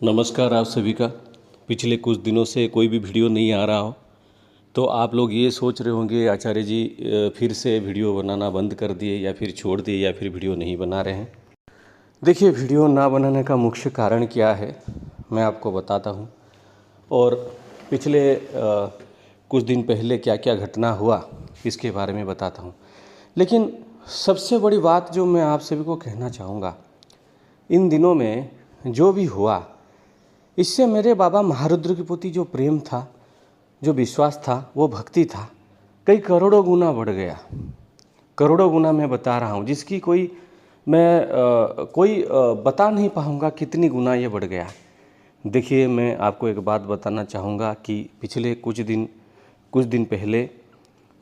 नमस्कार आप सभी का। पिछले कुछ दिनों से कोई भी वीडियो नहीं आ रहा हो तो आप लोग ये सोच रहे होंगे आचार्य जी फिर से वीडियो बनाना बंद कर दिए या फिर छोड़ दिए या फिर वीडियो नहीं बना रहे हैं। देखिए, वीडियो ना बनाने का मुख्य कारण क्या है मैं आपको बताता हूँ, और पिछले कुछ दिन पहले क्या क्या घटना हुआ इसके बारे में बताता हूँ। लेकिन सबसे बड़ी बात जो मैं आप सभी को कहना चाहूँगा, इन दिनों में जो भी हुआ इससे मेरे बाबा महारुद्र के प्रति जो प्रेम था, जो विश्वास था, वो भक्ति था, कई करोड़ों गुना बढ़ गया। करोड़ों गुना मैं बता रहा हूँ, जिसकी कोई बता नहीं पाऊँगा कितनी गुना ये बढ़ गया। देखिए, मैं आपको एक बात बताना चाहूँगा कि पिछले कुछ दिन पहले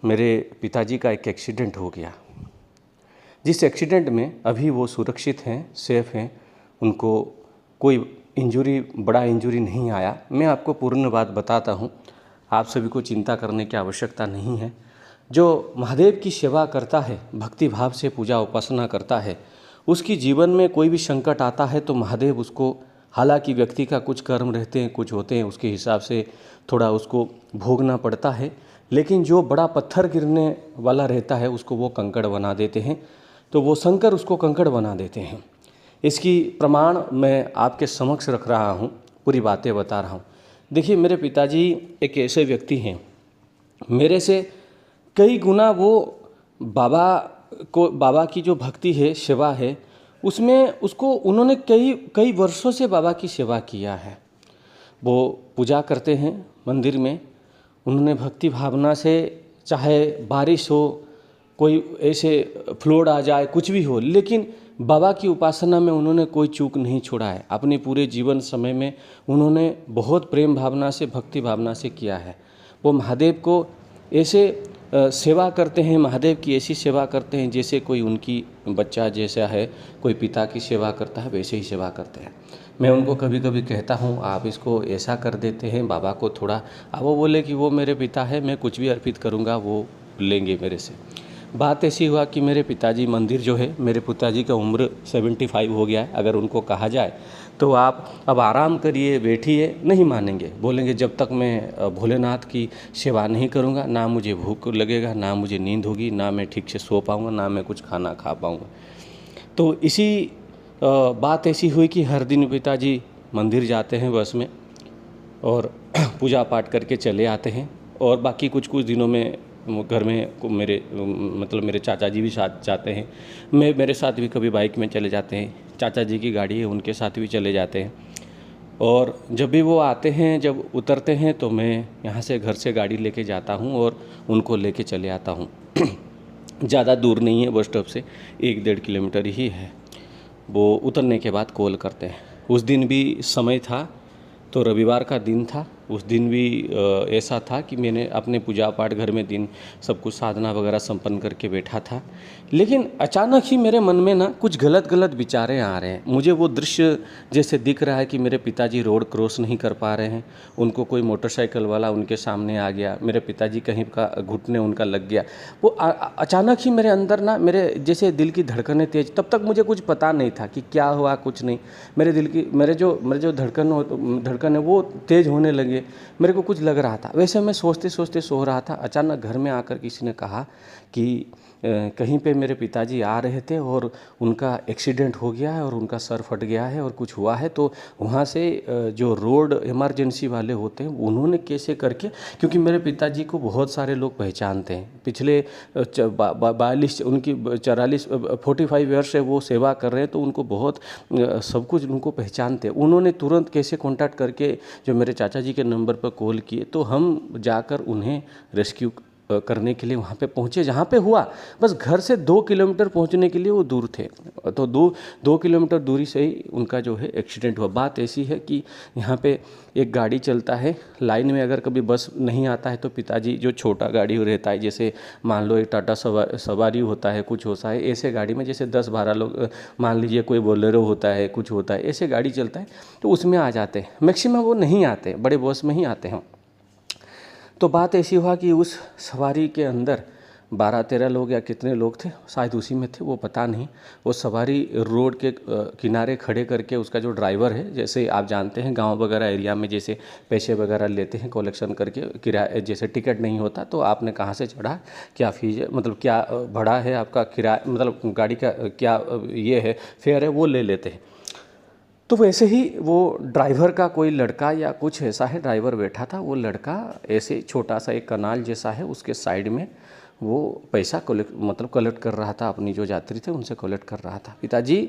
मेरे पिताजी का एक एक्सीडेंट हो गया। जिस एक्सीडेंट में अभी वो सुरक्षित हैं, सेफ हैं, उनको कोई बड़ा इंजरी नहीं आया। मैं आपको पूर्ण बात बताता हूँ, आप सभी को चिंता करने की आवश्यकता नहीं है। जो महादेव की सेवा करता है, भक्ति भाव से पूजा उपासना करता है, उसकी जीवन में कोई भी संकट आता है तो महादेव उसको, हालांकि व्यक्ति का कुछ कर्म रहते हैं, कुछ होते हैं, उसके हिसाब से थोड़ा उसको भोगना पड़ता है, लेकिन जो बड़ा पत्थर गिरने वाला रहता है उसको वो कंकड़ बना देते हैं, तो वो शंकर उसको कंकड़ बना देते हैं। इसकी प्रमाण मैं आपके समक्ष रख रहा हूँ, पूरी बातें बता रहा हूँ। देखिए, मेरे पिताजी एक ऐसे व्यक्ति हैं, मेरे से कई गुना वो बाबा की जो भक्ति है, सेवा है, उसमें उन्होंने कई वर्षों से बाबा की सेवा किया है। वो पूजा करते हैं मंदिर में, उन्होंने भक्ति भावना से, चाहे बारिश हो, कोई ऐसे फ्लड आ जाए, कुछ भी हो, लेकिन बाबा की उपासना में उन्होंने कोई चूक नहीं छोड़ा है। अपने पूरे जीवन समय में उन्होंने बहुत प्रेम भावना से, भक्ति भावना से किया है। वो महादेव को ऐसे सेवा करते हैं, महादेव की ऐसी सेवा करते हैं जैसे कोई उनकी बच्चा जैसा है, कोई पिता की सेवा करता है, वैसे ही सेवा करते हैं। मैं उनको कभी कभी कहता हूँ, आप इसको ऐसा कर देते हैं बाबा को थोड़ा। अब वो बोले कि वो मेरे पिता है, मैं कुछ भी अर्पित करूँगा वो लेंगे मेरे से। बात ऐसी हुआ कि मेरे पिताजी मंदिर जो है, मेरे पिताजी का उम्र 75 हो गया है। अगर उनको कहा जाए तो आप अब आराम करिए, बैठिए, नहीं मानेंगे। बोलेंगे जब तक मैं भोलेनाथ की सेवा नहीं करूँगा, ना मुझे भूख लगेगा, ना मुझे नींद होगी, ना मैं ठीक से सो पाऊँगा, ना मैं कुछ खाना खा पाऊँगा। तो इसी बात ऐसी हुई कि हर दिन पिताजी मंदिर जाते हैं बस में और पूजा पाठ करके चले आते हैं, और बाकी कुछ दिनों में घर में मेरे चाचा जी भी साथ जाते हैं। मेरे साथ भी कभी बाइक में चले जाते हैं, चाचा जी की गाड़ी है उनके साथ भी चले जाते हैं। और जब भी वो आते हैं, जब उतरते हैं, तो मैं यहाँ से घर से गाड़ी लेके जाता हूँ और उनको लेके चले आता हूँ। ज़्यादा दूर नहीं है, बस स्टॉप से 1-1.5 किलोमीटर ही है। वो उतरने के बाद कॉल करते हैं। उस दिन भी समय था, तो रविवार का दिन था। उस दिन भी ऐसा था कि मैंने अपने पूजा पाठ घर में दिन सब कुछ साधना वगैरह संपन्न करके बैठा था, लेकिन अचानक ही मेरे मन में ना कुछ गलत विचारें आ रहे हैं। मुझे वो दृश्य जैसे दिख रहा है कि मेरे पिताजी रोड क्रॉस नहीं कर पा रहे हैं, उनको कोई मोटरसाइकिल वाला उनके सामने आ गया, मेरे पिताजी कहीं का घुटने उनका लग गया। वो अचानक ही मेरे अंदर ना, मेरे जैसे दिल की धड़कनें तेज। तब तक मुझे कुछ पता नहीं था कि क्या हुआ, कुछ नहीं। मेरे जो धड़कन है वो तेज़ होने लगे। मेरे को कुछ लग रहा था। वैसे मैं सोचते सोचते सो रहा था। अचानक घर में आकर किसी ने कहा कि कहीं पे मेरे पिताजी आ रहे थे और उनका एक्सीडेंट हो गया है और उनका सर फट गया है और कुछ हुआ है। तो वहाँ से जो रोड इमरजेंसी वाले होते हैं उन्होंने कैसे करके, क्योंकि मेरे पिताजी को बहुत सारे लोग पहचानते हैं। पिछले 45 ईयर्स से वो सेवा कर रहे हैं, तो उनको बहुत सब कुछ उनको पहचानते हैं। उन्होंने तुरंत कैसे कॉन्टैक्ट करके जो मेरे चाचा जी के नंबर पर कॉल किए, तो हम जाकर उन्हें रेस्क्यू करने के लिए वहाँ पे पहुँचे जहाँ पे हुआ। बस घर से 2 किलोमीटर पहुँचने के लिए वो दूर थे, तो 2 किलोमीटर दूरी से ही उनका जो है एक्सीडेंट हुआ। बात ऐसी है कि यहाँ पे एक गाड़ी चलता है लाइन में, अगर कभी बस नहीं आता है तो पिताजी जो छोटा गाड़ी रहता है, जैसे मान लो एक टाटा सवारी होता है, कुछ होता है, ऐसे गाड़ी में जैसे 10-12 लोग, मान लीजिए कोई बोलेरो होता है, कुछ होता है, ऐसे गाड़ी चलता है, तो उसमें आ जाते हैं। मैक्सिमम वो नहीं आते, बड़े बस में ही आते हैं। तो बात ऐसी हुआ कि उस सवारी के अंदर 12-13 लोग या कितने लोग थे, शायद उसी में थे, वो पता नहीं। वो सवारी रोड के किनारे खड़े करके उसका जो ड्राइवर है, जैसे आप जानते हैं गांव वगैरह एरिया में जैसे पैसे वगैरह लेते हैं कलेक्शन करके, किराया जैसे टिकट नहीं होता तो आपने कहाँ से चढ़ा, क्या फीस है, मतलब क्या भाड़ा है आपका, किराया मतलब गाड़ी का क्या ये है फेयर है, वो ले लेते हैं। तो वैसे ही वो ड्राइवर का कोई लड़का या कुछ ऐसा है, ड्राइवर बैठा था, वो लड़का ऐसे छोटा सा एक कनाल जैसा है उसके साइड में वो पैसा कलेक्ट कर रहा था, अपनी जो यात्री थे उनसे कलेक्ट कर रहा था। पिताजी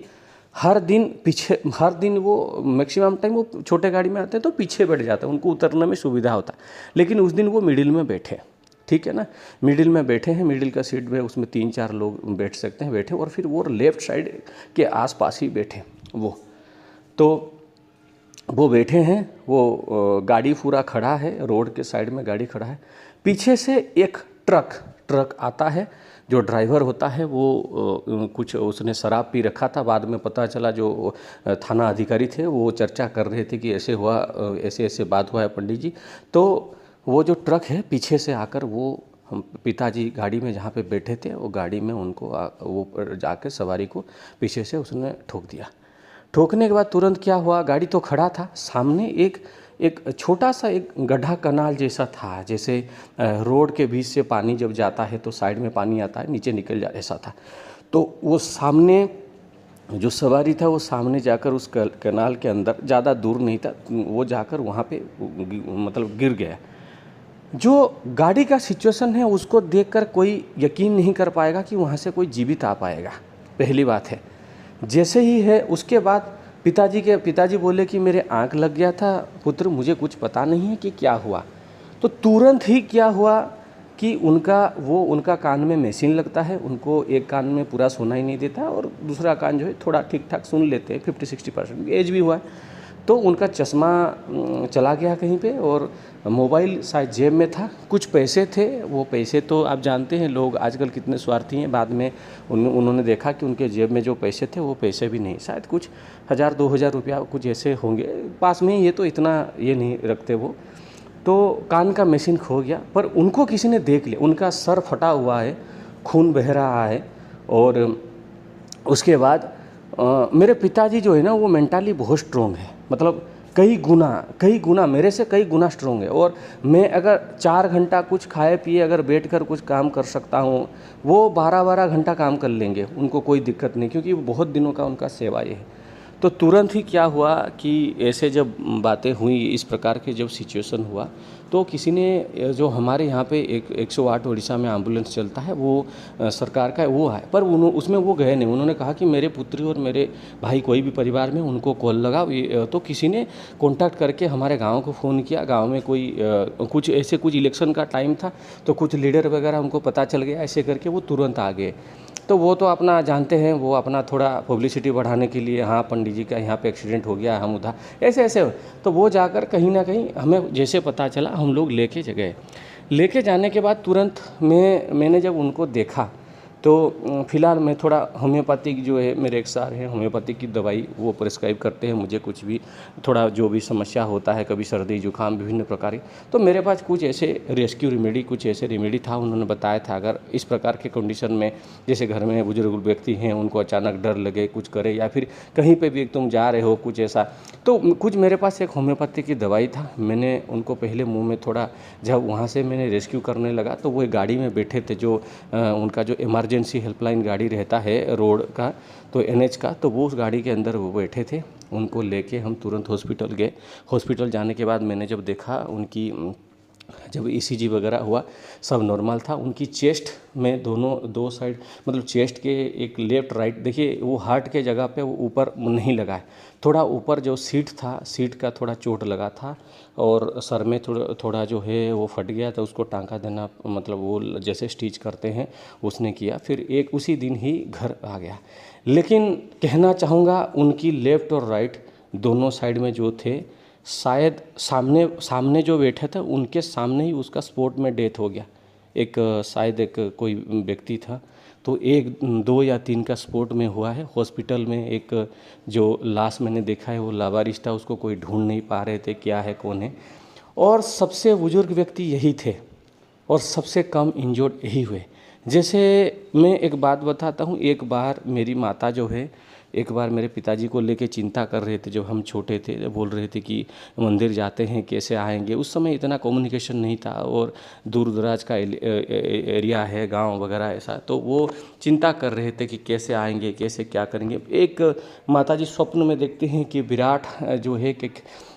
हर दिन वो मैक्सिमम टाइम वो छोटे गाड़ी में आते हैं तो पीछे बैठ जाते हैं, उनको उतरने में सुविधा होता, लेकिन उस दिन वो मिडिल में बैठे, ठीक है ना, मिडिल में बैठे हैं, मिडिल का सीट में उसमें 3-4 लोग बैठ सकते हैं, बैठे, और फिर वो लेफ़्ट साइड के आसपास ही बैठे तो वो बैठे हैं। वो गाड़ी पूरा खड़ा है, रोड के साइड में गाड़ी खड़ा है, पीछे से एक ट्रक आता है। जो ड्राइवर होता है वो कुछ उसने शराब पी रखा था, बाद में पता चला जो थाना अधिकारी थे वो चर्चा कर रहे थे कि ऐसे हुआ, ऐसे बात हुआ है पंडित जी। तो वो जो ट्रक है पीछे से आकर वो हम पिताजी गाड़ी में जहाँ पे बैठे थे वो गाड़ी में उनको वो जाके सवारी को पीछे से उसने ठोक दिया। ठोकने के बाद तुरंत क्या हुआ, गाड़ी तो खड़ा था, सामने एक छोटा सा एक गड्ढा कनाल जैसा था, जैसे रोड के बीच से पानी जब जाता है तो साइड में पानी आता है, नीचे निकल जा ऐसा था। तो वो सामने जो सवारी था वो सामने जाकर उस कनाल के अंदर, ज़्यादा दूर नहीं था, वो जाकर वहाँ पे मतलब गिर गया। जो गाड़ी का सिचुएशन है उसको देखकर कोई यकीन नहीं कर पाएगा कि वहाँ से कोई जीवित आ पाएगा, पहली बात है। जैसे ही है उसके बाद पिताजी बोले कि मेरे आँख लग गया था पुत्र, मुझे कुछ पता नहीं है कि क्या हुआ। तो तुरंत ही क्या हुआ कि उनका कान में मशीन लगता है, उनको एक कान में पूरा सुनाई नहीं देता और दूसरा कान जो है थोड़ा ठीक ठाक सुन लेते हैं, 50-60% एज भी हुआ है। तो उनका चश्मा चला गया कहीं पे, और मोबाइल शायद जेब में था, कुछ पैसे थे, वो पैसे तो आप जानते हैं लोग आजकल कितने स्वार्थी हैं। बाद में उन्होंने देखा कि उनके जेब में जो पैसे थे वो पैसे भी नहीं, शायद कुछ 1000-2000 रुपया कुछ ऐसे होंगे पास में, ये तो इतना ये नहीं रखते वो। तो कान का मशीन खो गया, पर उनको किसी ने देख लिया, उनका सर फटा हुआ है, खून बह रहा है। और उसके बाद मेरे पिताजी जो है ना वो मेंटली बहुत स्ट्रोंग है, मतलब कई गुना मेरे से कई गुना स्ट्रोंग है। और मैं अगर 4 घंटा कुछ खाए पिए अगर बैठकर कुछ काम कर सकता हूँ, वो 12-12 घंटा काम कर लेंगे, उनको कोई दिक्कत नहीं, क्योंकि बहुत दिनों का उनका सेवा ये है। तो तुरंत ही क्या हुआ कि ऐसे जब बातें हुई, इस प्रकार के जब सिचुएशन हुआ, तो किसी ने जो हमारे यहाँ पे 108 उड़ीसा में एम्बुलेंस चलता है वो सरकार का वो है, पर उसमें वो गए नहीं। उन्होंने कहा कि मेरे पुत्री और मेरे भाई कोई भी परिवार में उनको कॉल लगा। तो किसी ने कॉन्टैक्ट करके हमारे गांव को फ़ोन किया, गांव में कोई कुछ इलेक्शन का टाइम था तो कुछ लीडर वगैरह उनको पता चल गया, ऐसे करके वो तुरंत आ गए। तो वो तो अपना जानते हैं, वो अपना थोड़ा पब्लिसिटी बढ़ाने के लिए, हाँ पंडित जी का यहाँ पे एक्सीडेंट हो गया, हम उधर ऐसे तो वो जाकर कहीं ना कहीं हमें जैसे पता चला हम लोग लेके गए। लेके जाने के बाद तुरंत मैंने जब उनको देखा तो फिलहाल मैं थोड़ा होम्योपैथिक जो है, मेरे एक सर हैं होम्योपैथिक की दवाई वो प्रिस्क्राइब करते हैं मुझे, कुछ भी थोड़ा जो भी समस्या होता है, कभी सर्दी जुकाम विभिन्न प्रकार की, तो मेरे पास कुछ ऐसे रेस्क्यू रेमेडी, कुछ ऐसे रेमेडी था। उन्होंने बताया था अगर इस प्रकार के कंडीशन में, जैसे घर में बुजुर्ग व्यक्ति हैं, उनको अचानक डर लगे, कुछ करे, या फिर कहीं पर भी तुम जा रहे हो कुछ ऐसा, तो कुछ मेरे पास एक होम्योपैथी की दवाई था। मैंने उनको पहले मुँह में थोड़ा, जब वहाँ से मैंने रेस्क्यू करने लगा तो वो एक गाड़ी में बैठे थे, जो उनका जो इमरजेंसी हेल्पलाइन गाड़ी रहता है रोड का, तो NH का, तो वो उस गाड़ी के अंदर वो बैठे थे। उनको लेके हम तुरंत हॉस्पिटल गए। हॉस्पिटल जाने के बाद मैंने जब देखा उनकी, जब ECG वगैरह हुआ सब नॉर्मल था। उनकी चेस्ट में दो साइड, मतलब चेस्ट के एक लेफ्ट राइट, देखिए वो हार्ट के जगह पे वो ऊपर नहीं लगा है, थोड़ा ऊपर जो सीट था, सीट का थोड़ा चोट लगा था, और सर में थोड़ा जो है वो फट गया था, उसको टांका देना, मतलब वो जैसे स्टिच करते हैं उसने किया, फिर एक उसी दिन ही घर आ गया। लेकिन कहना चाहूँगा उनकी लेफ़्ट और राइट दोनों साइड में जो थे, शायद सामने जो बैठे थे उनके सामने ही उसका स्पॉट में डेथ हो गया। शायद एक कोई व्यक्ति था, तो 1, 2 या 3 का स्पॉट में हुआ है। हॉस्पिटल में एक जो लाश मैंने देखा है वो लावारिस था, उसको कोई ढूंढ नहीं पा रहे थे क्या है कौन है, और सबसे बुजुर्ग व्यक्ति यही थे और सबसे कम इंजर्ड यही हुए। जैसे मैं एक बात बताता हूँ, एक बार मेरी माता जो है, एक बार मेरे पिताजी को लेके चिंता कर रहे थे जब हम छोटे थे, जब बोल रहे थे कि मंदिर जाते हैं कैसे आएंगे। उस समय इतना कम्युनिकेशन नहीं था और दूर दराज का एरिया है, गांव वगैरह ऐसा, तो वो चिंता कर रहे थे कि कैसे आएंगे, कैसे क्या करेंगे। एक माताजी स्वप्न में देखते हैं कि विराट जो है कि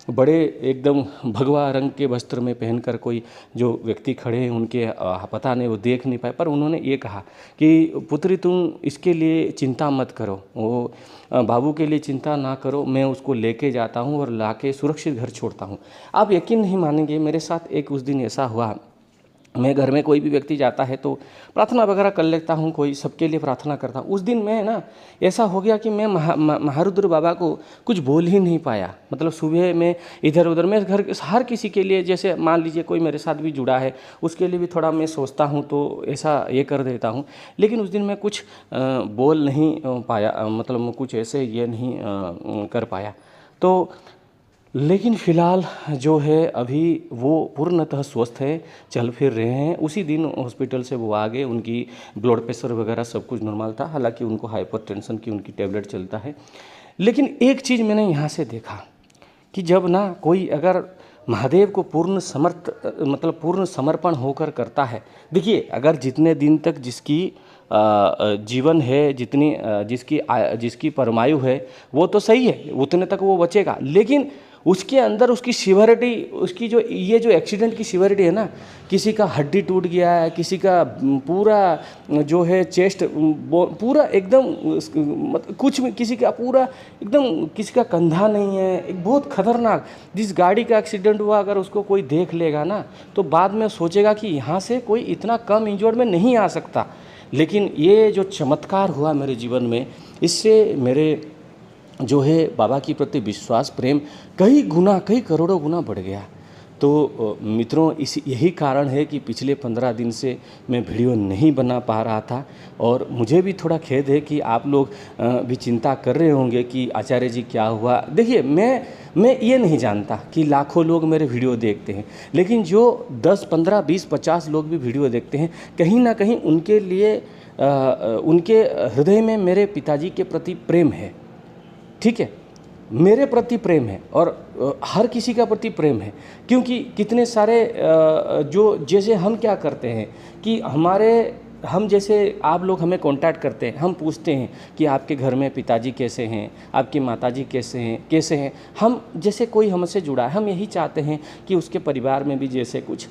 बड़े एकदम भगवा रंग के वस्त्र में पहनकर कोई जो व्यक्ति खड़े हैं, उनके पता नहीं, वो देख नहीं पाए, पर उन्होंने ये कहा कि पुत्री तुम इसके लिए चिंता मत करो, वो बाबू के लिए चिंता ना करो, मैं उसको लेके जाता हूँ और लाके सुरक्षित घर छोड़ता हूँ। आप यकीन नहीं मानेंगे, मेरे साथ एक उस दिन ऐसा हुआ, मैं घर में कोई भी व्यक्ति जाता है तो प्रार्थना वगैरह कर लेता हूँ, कोई सबके लिए प्रार्थना करता हूँ। उस दिन मैं ना ऐसा हो गया कि मैं महारुद्र बाबा को कुछ बोल ही नहीं पाया। मतलब सुबह में इधर उधर, मैं घर हर किसी के लिए, जैसे मान लीजिए कोई मेरे साथ भी जुड़ा है उसके लिए भी थोड़ा मैं सोचता हूँ तो ऐसा ये कर देता हूँ, लेकिन उस दिन मैं कुछ बोल नहीं पाया, मतलब कुछ ऐसे ये नहीं कर पाया। तो लेकिन फ़िलहाल जो है अभी वो पूर्णतः स्वस्थ है, चल फिर रहे हैं। उसी दिन हॉस्पिटल से वो आ गए, उनकी ब्लड प्रेशर वगैरह सब कुछ नॉर्मल था, हालांकि उनको हाइपरटेंशन की उनकी टैबलेट चलता है। लेकिन एक चीज़ मैंने यहाँ से देखा कि जब ना कोई अगर महादेव को पूर्ण पूर्ण समर्पण होकर करता है, देखिए अगर जितने दिन तक जिसकी जीवन है, जिसकी परमायु है वो तो सही है, उतने तक वो बचेगा। लेकिन उसके अंदर उसकी सिवियरिटी, उसकी जो ये जो एक्सीडेंट की सिवियरिटी है ना, किसी का हड्डी टूट गया है, किसी का पूरा जो है चेस्ट पूरा एकदम कुछ किसी का पूरा एकदम, किसी का कंधा नहीं है, एक बहुत खतरनाक, जिस गाड़ी का एक्सीडेंट हुआ अगर उसको कोई देख लेगा ना तो बाद में सोचेगा कि यहाँ से कोई इतना कम इंजर्ड में नहीं आ सकता। लेकिन ये जो चमत्कार हुआ मेरे जीवन में, इससे मेरे जो है बाबा के प्रति विश्वास, प्रेम कई गुना, कई करोड़ों गुना बढ़ गया। तो मित्रों, यही कारण है कि पिछले 15 दिन से मैं वीडियो नहीं बना पा रहा था, और मुझे भी थोड़ा खेद है कि आप लोग भी चिंता कर रहे होंगे कि आचार्य जी क्या हुआ। देखिए मैं ये नहीं जानता कि लाखों लोग मेरे वीडियो देखते हैं, लेकिन जो 10, 15, 20, 50 लोग भी वीडियो देखते हैं, कहीं ना कहीं उनके लिए उनके हृदय में मेरे पिताजी के प्रति प्रेम है। ठीक है, मेरे प्रति प्रेम है और हर किसी का प्रति प्रेम है, क्योंकि कितने सारे जो जैसे हम क्या करते हैं कि हम जैसे आप लोग हमें कांटेक्ट करते हैं, हम पूछते हैं कि आपके घर में पिताजी कैसे हैं, आपकी माताजी कैसे हैं। हम जैसे कोई हमसे जुड़ा है, हम यही चाहते हैं कि उसके परिवार में भी जैसे कुछ,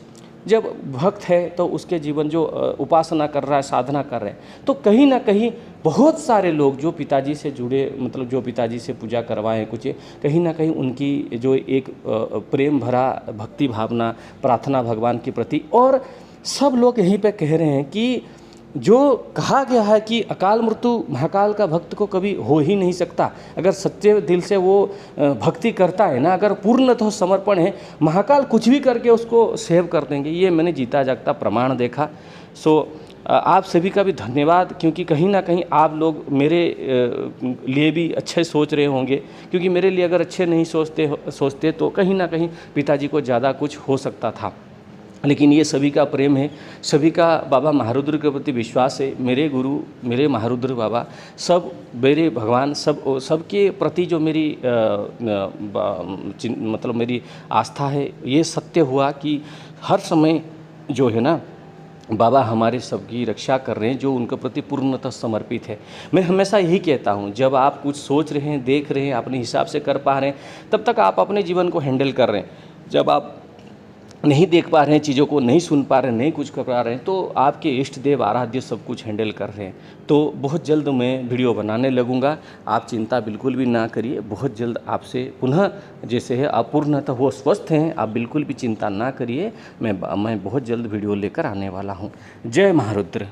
जब भक्त है तो उसके जीवन जो उपासना कर रहा है, साधना कर रहे हैं, तो कहीं ना कहीं बहुत सारे लोग जो पिताजी से जुड़े, मतलब जो पिताजी से पूजा करवाएं कुछ, कहीं ना कहीं उनकी जो एक प्रेम भरा भक्ति भावना, प्रार्थना भगवान के प्रति, और सब लोग यहीं पे कह रहे हैं कि जो कहा गया है कि अकाल मृत्यु महाकाल का भक्त को कभी हो ही नहीं सकता। अगर सच्चे दिल से वो भक्ति करता है ना, अगर पूर्णतः समर्पण है, महाकाल कुछ भी करके उसको सेव कर देंगे। ये मैंने जीता जागता प्रमाण देखा। सो आप सभी का भी धन्यवाद, क्योंकि कहीं ना कहीं आप लोग मेरे लिए भी अच्छे सोच रहे होंगे, क्योंकि मेरे लिए अगर अच्छे नहीं सोचते तो कहीं ना कहीं पिताजी को ज़्यादा कुछ हो सकता था। लेकिन ये सभी का प्रेम है, सभी का बाबा महारुद्र के प्रति विश्वास है। मेरे गुरु, मेरे महारुद्र बाबा, सब मेरे भगवान, सबके प्रति जो मेरी मतलब मेरी आस्था है, ये सत्य हुआ कि हर समय जो है ना बाबा हमारे सबकी रक्षा कर रहे हैं, जो उनके प्रति पूर्णतः समर्पित है। मैं हमेशा यही कहता हूँ, जब आप कुछ सोच रहे हैं, देख रहे हैं, अपने हिसाब से कर पा रहे हैं, तब तक आप अपने जीवन को हैंडल कर रहे हैं। जब आप नहीं देख पा रहे हैं, चीज़ों को नहीं सुन पा रहे हैं, नहीं कुछ कर पा रहे हैं, तो आपके इष्ट देव आराध्य सब कुछ हैंडल कर रहे हैं। तो बहुत जल्द मैं वीडियो बनाने लगूंगा, आप चिंता बिल्कुल भी ना करिए। बहुत जल्द आपसे पुनः जैसे है आप पूर्णतः वो स्वस्थ हैं, आप बिल्कुल भी चिंता ना करिए। मैं बहुत जल्द वीडियो लेकर आने वाला हूँ। जय महारुद्र।